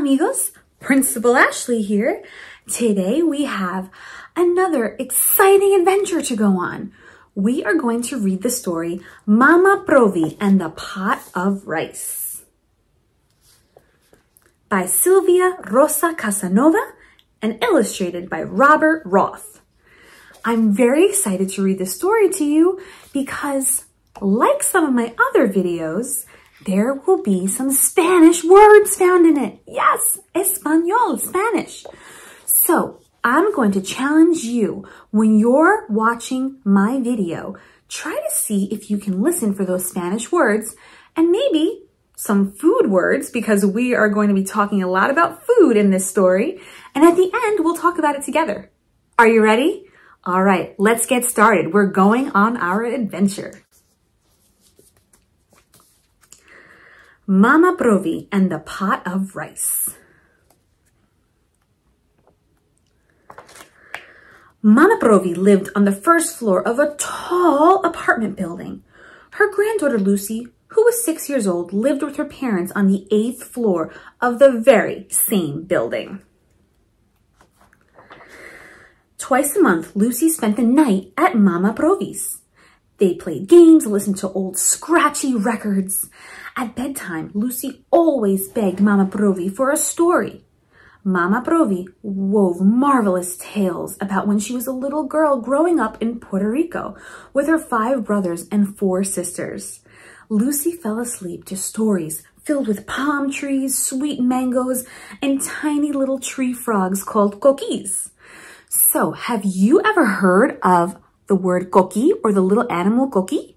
amigos, Principal Ashley here. Today we have another exciting adventure to go on. We are going to read the story Mama Provi and the Pot of Rice by Sylvia Rosa Casanova and illustrated by Robert Roth. I'm very excited to read this story to you because, like some of my other videos, there will be some Spanish words found in it. Yes, Español, Spanish. So I'm going to challenge you when you're watching my video, try to see if you can listen for those Spanish words and maybe some food words because we are going to be talking a lot about food in this story. And at the end, we'll talk about it together. Are you ready? All right, let's get started. We're going on our adventure. Mama Provi and the Pot of Rice. Mama Provi lived on the first floor of a tall apartment building. Her granddaughter Lucy, who was 6 years old, lived with her parents on the 8th floor of the very same building. Twice a month, Lucy spent the night at Mama Provi's. They played games, listened to old scratchy records. At bedtime, Lucy always begged Mama Provi for a story. Mama Provi wove marvelous tales about when she was a little girl growing up in Puerto Rico with her 5 brothers and 4 sisters. Lucy fell asleep to stories filled with palm trees, sweet mangoes, and tiny little tree frogs called coquis. So, have you ever heard of the word coqui or the little animal coqui?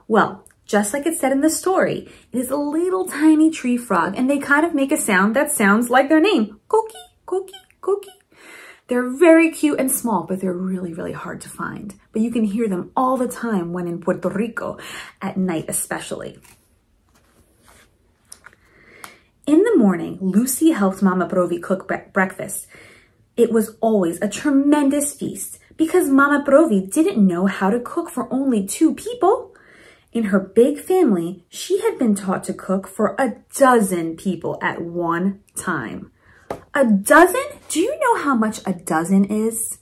Well, just like it said in the story, it is a little tiny tree frog and they kind of make a sound that sounds like their name. Coqui, coqui, coqui. They're very cute and small, but they're really, really hard to find. But you can hear them all the time when in Puerto Rico, at night especially. In the morning, Lucy helped Mama Provi cook breakfast. It was always a tremendous feast because Mama Provi didn't know how to cook for only 2 people. In her big family, she had been taught to cook for 12 people at one time. 12? Do you know how much a dozen is?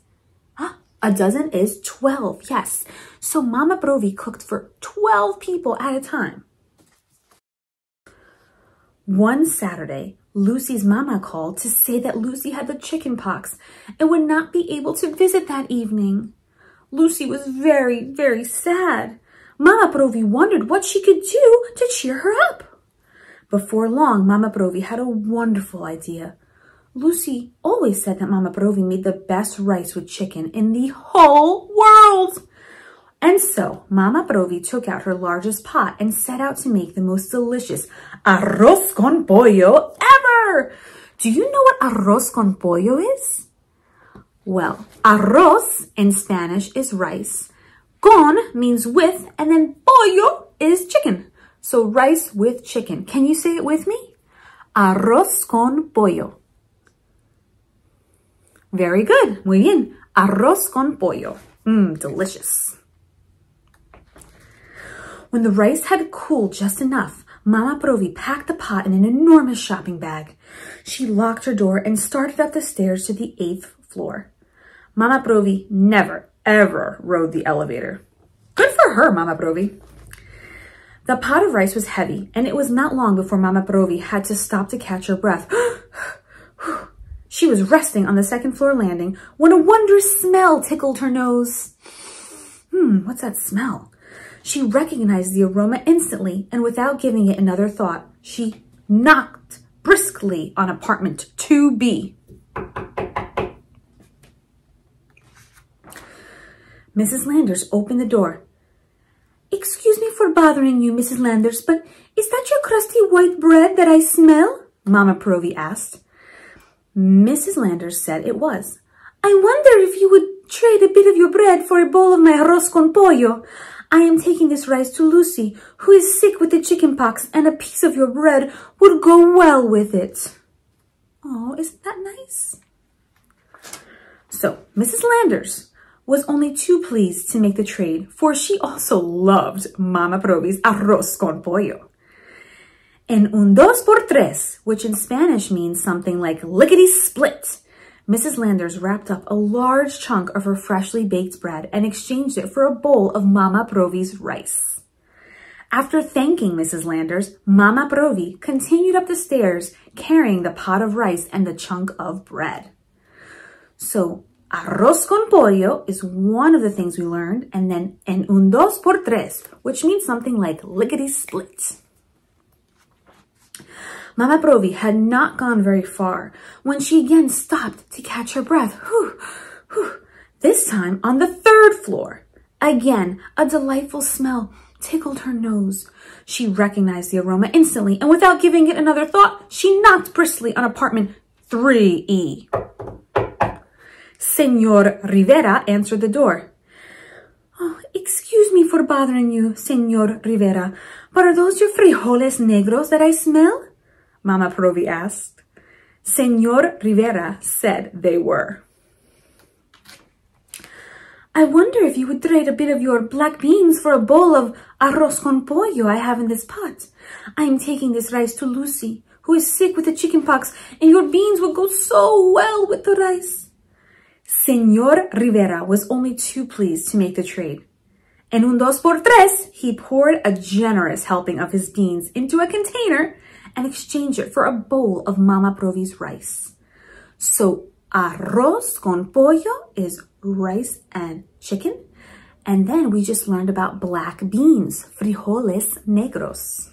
Huh? A dozen is 12, yes. So Mama Provi cooked for 12 people at a time. One Saturday, Lucy's mama called to say that Lucy had the chicken pox and would not be able to visit that evening. Lucy was very, very sad. Mama Provi wondered what she could do to cheer her up. Before long, Mama Provi had a wonderful idea. Lucy always said that Mama Provi made the best rice with chicken in the whole world. And so, Mama Provi took out her largest pot and set out to make the most delicious arroz con pollo ever. Do you know what arroz con pollo is? Well, arroz in Spanish is rice. Con means with, and then pollo is chicken. So rice with chicken. Can you say it with me? Arroz con pollo. Very good. Muy bien. Arroz con pollo. Delicious. When the rice had cooled just enough, Mama Provi packed the pot in an enormous shopping bag. She locked her door and started up the stairs to the 8th floor. Mama Provi never, ever rode the elevator. Good for her, Mama Provi. The pot of rice was heavy, and it was not long before Mama Provi had to stop to catch her breath. She was resting on the 2nd floor landing when a wondrous smell tickled her nose. What's that smell? She recognized the aroma instantly, and without giving it another thought, she knocked briskly on apartment 2B. Mrs. Landers opened the door. "Excuse me for bothering you, Mrs. Landers, but is that your crusty white bread that I smell?" Mama Provi asked. Mrs. Landers said it was. "I wonder if you would trade a bit of your bread for a bowl of my arroz con pollo. I am taking this rice to Lucy, who is sick with the chicken pox, and a piece of your bread would go well with it." Oh, isn't that nice? So, Mrs. Landers was only too pleased to make the trade, for she also loved Mama Provi's arroz con pollo. En un dos por tres, which in Spanish means something like lickety-split, Mrs. Landers wrapped up a large chunk of her freshly baked bread and exchanged it for a bowl of Mama Provi's rice. After thanking Mrs. Landers, Mama Provi continued up the stairs carrying the pot of rice and the chunk of bread. So, arroz con pollo is one of the things we learned, and then en un dos por tres, which means something like lickety-split. Mama Provi had not gone very far when she again stopped to catch her breath. Whew, whew. This time on the third floor. Again, a delightful smell tickled her nose. She recognized the aroma instantly, and without giving it another thought, she knocked briskly on apartment 3E. Senor Rivera answered the door. Oh, excuse me for bothering you, Senor Rivera, but are those your frijoles negros that I smell? Mama Provi asked. Senor Rivera said they were. I wonder if you would trade a bit of your black beans for a bowl of arroz con pollo I have in this pot. I am taking this rice to Lucy, who is sick with the chicken pox, and your beans would go so well with the rice. Senor Rivera was only too pleased to make the trade. En un dos por tres, he poured a generous helping of his beans into a container and exchanged it for a bowl of Mama Provi's rice. So arroz con pollo is rice and chicken. And then we just learned about black beans, frijoles negros.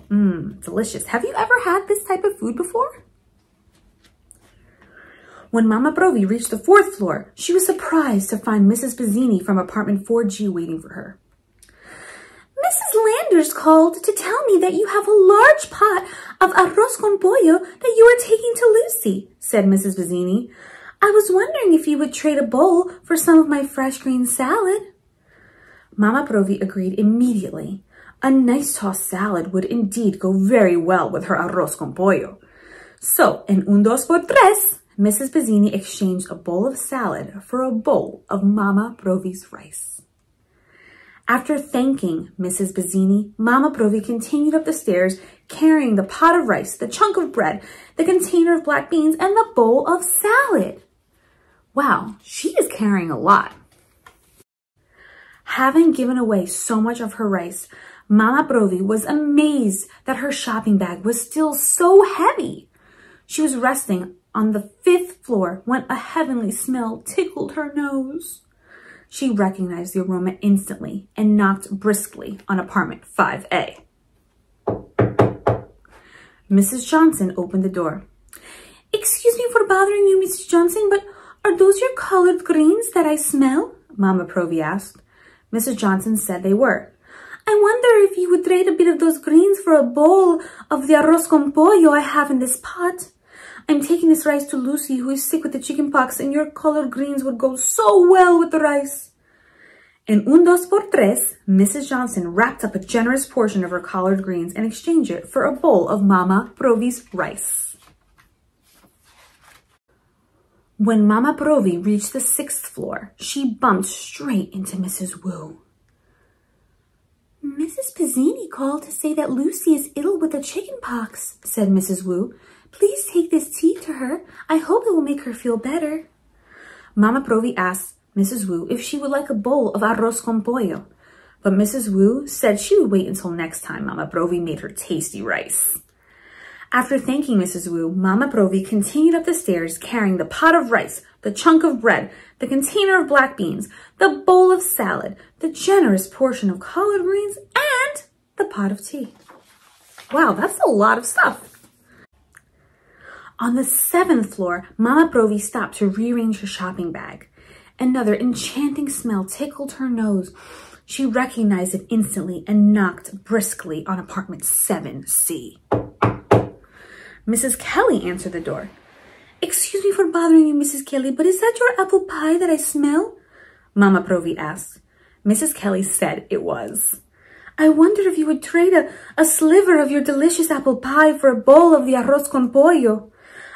Delicious. Have you ever had this type of food before? When Mama Provi reached the fourth floor, she was surprised to find Mrs. Pizzini from apartment 4G waiting for her. Mrs. Landers called to tell me that you have a large pot of arroz con pollo that you are taking to Lucy, said Mrs. Pizzini. I was wondering if you would trade a bowl for some of my fresh green salad. Mama Provi agreed immediately. A nice tossed salad would indeed go very well with her arroz con pollo. So, en un dos por tres, Mrs. Pizzini exchanged a bowl of salad for a bowl of Mama Provi's rice. After thanking Mrs. Pizzini, Mama Provi continued up the stairs carrying the pot of rice, the chunk of bread, the container of black beans, and the bowl of salad. Wow, she is carrying a lot. Having given away so much of her rice, Mama Provi was amazed that her shopping bag was still so heavy. She was resting on the 5th floor when a heavenly smell tickled her nose. She recognized the aroma instantly and knocked briskly on apartment 5A. Mrs. Johnson opened the door. Excuse me for bothering you, Mrs. Johnson, but are those your colored greens that I smell? Mama Provi asked. Mrs. Johnson said they were. I wonder if you would trade a bit of those greens for a bowl of the arroz con pollo I have in this pot. I'm taking this rice to Lucy, who is sick with the chicken pox, and your colored greens would go so well with the rice. En un dos por tres, Mrs. Johnson wrapped up a generous portion of her collard greens and exchanged it for a bowl of Mama Provi's rice. When Mama Provi reached the 6th floor, she bumped straight into Mrs. Wu. Mrs. Pizzini called to say that Lucy is ill with the chicken pox, said Mrs. Wu. Please take this tea to her. I hope it will make her feel better. Mama Provi asked Mrs. Wu if she would like a bowl of arroz con pollo, but Mrs. Wu said she would wait until next time Mama Provi made her tasty rice. After thanking Mrs. Wu, Mama Provi continued up the stairs carrying the pot of rice, the chunk of bread, the container of black beans, the bowl of salad, the generous portion of collard greens, and the pot of tea. Wow, that's a lot of stuff. On the 7th floor, Mama Provi stopped to rearrange her shopping bag. Another enchanting smell tickled her nose. She recognized it instantly and knocked briskly on apartment 7C. Mrs. Kelly answered the door. Excuse me for bothering you, Mrs. Kelly, but is that your apple pie that I smell? Mama Provi asked. Mrs. Kelly said it was. I wonder if you would trade a sliver of your delicious apple pie for a bowl of the arroz con pollo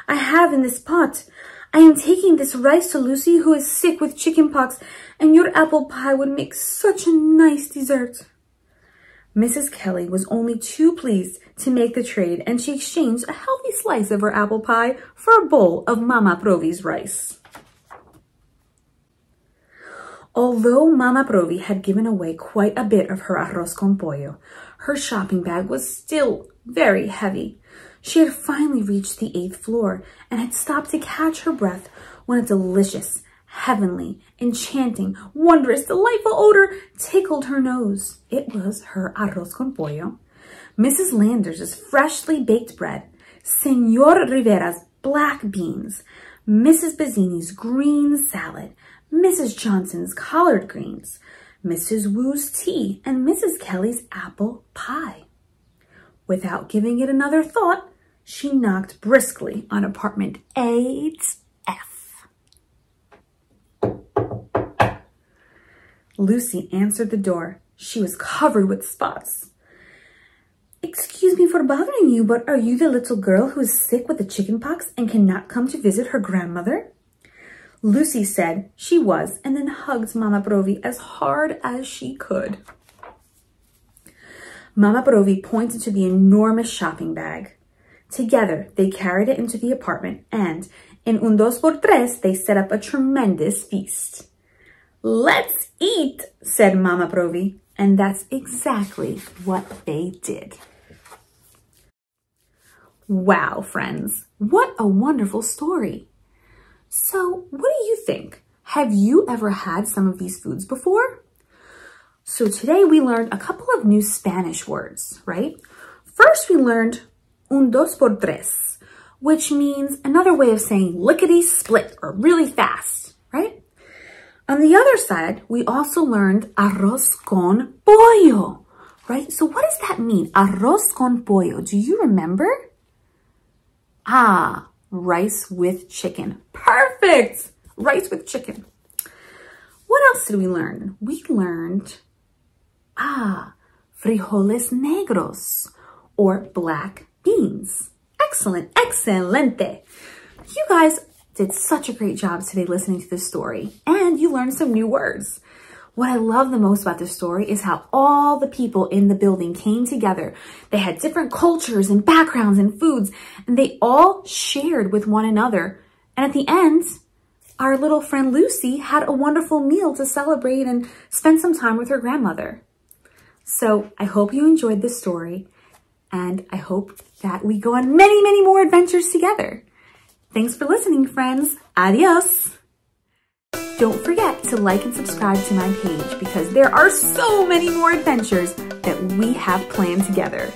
I have in this pot. I am taking this rice to Lucy, who is sick with chicken pox, and your apple pie would make such a nice dessert. Mrs. Kelly was only too pleased to make the trade, and she exchanged a healthy slice of her apple pie for a bowl of Mama Provi's rice. Although Mama Provi had given away quite a bit of her arroz con pollo, her shopping bag was still very heavy. She had finally reached the 8th floor and had stopped to catch her breath when a delicious, heavenly, enchanting, wondrous, delightful odor tickled her nose. It was her arroz con pollo, Mrs. Landers' freshly baked bread, Senor Rivera's black beans, Mrs. Bazzini's green salad, Mrs. Johnson's collard greens, Mrs. Wu's tea, and Mrs. Kelly's apple pie. Without giving it another thought, she knocked briskly on apartment 8F. Lucy answered the door. She was covered with spots. "Excuse me for bothering you, but are you the little girl who is sick with the chicken pox and cannot come to visit her grandmother?" Lucy said she was, and then hugged Mama Provi as hard as she could. Mama Provi pointed to the enormous shopping bag. Together, they carried it into the apartment, and in un dos por tres, they set up a tremendous feast. "Let's eat," said Mama Provi, and that's exactly what they did. Wow, friends, what a wonderful story. So, what do you think? Have you ever had some of these foods before? So today we learned a couple of new Spanish words, right? First, we learned un dos por tres, which means another way of saying lickety-split or really fast, right? On the other side, we also learned arroz con pollo, right? So what does that mean? Arroz con pollo. Do you remember? Ah, rice with chicken. Perfect! Rice with chicken. What else did we learn? We learned, frijoles negros, or black beans. Excellent, excelente. You guys did such a great job today listening to this story, and you learned some new words. What I love the most about this story is how all the people in the building came together. They had different cultures and backgrounds and foods, and they all shared with one another. And at the end, our little friend Lucy had a wonderful meal to celebrate and spend some time with her grandmother. So I hope you enjoyed this story, and I hope that we go on many, many more adventures together. Thanks for listening, friends. Adios. Don't forget to like and subscribe to my page because there are so many more adventures that we have planned together.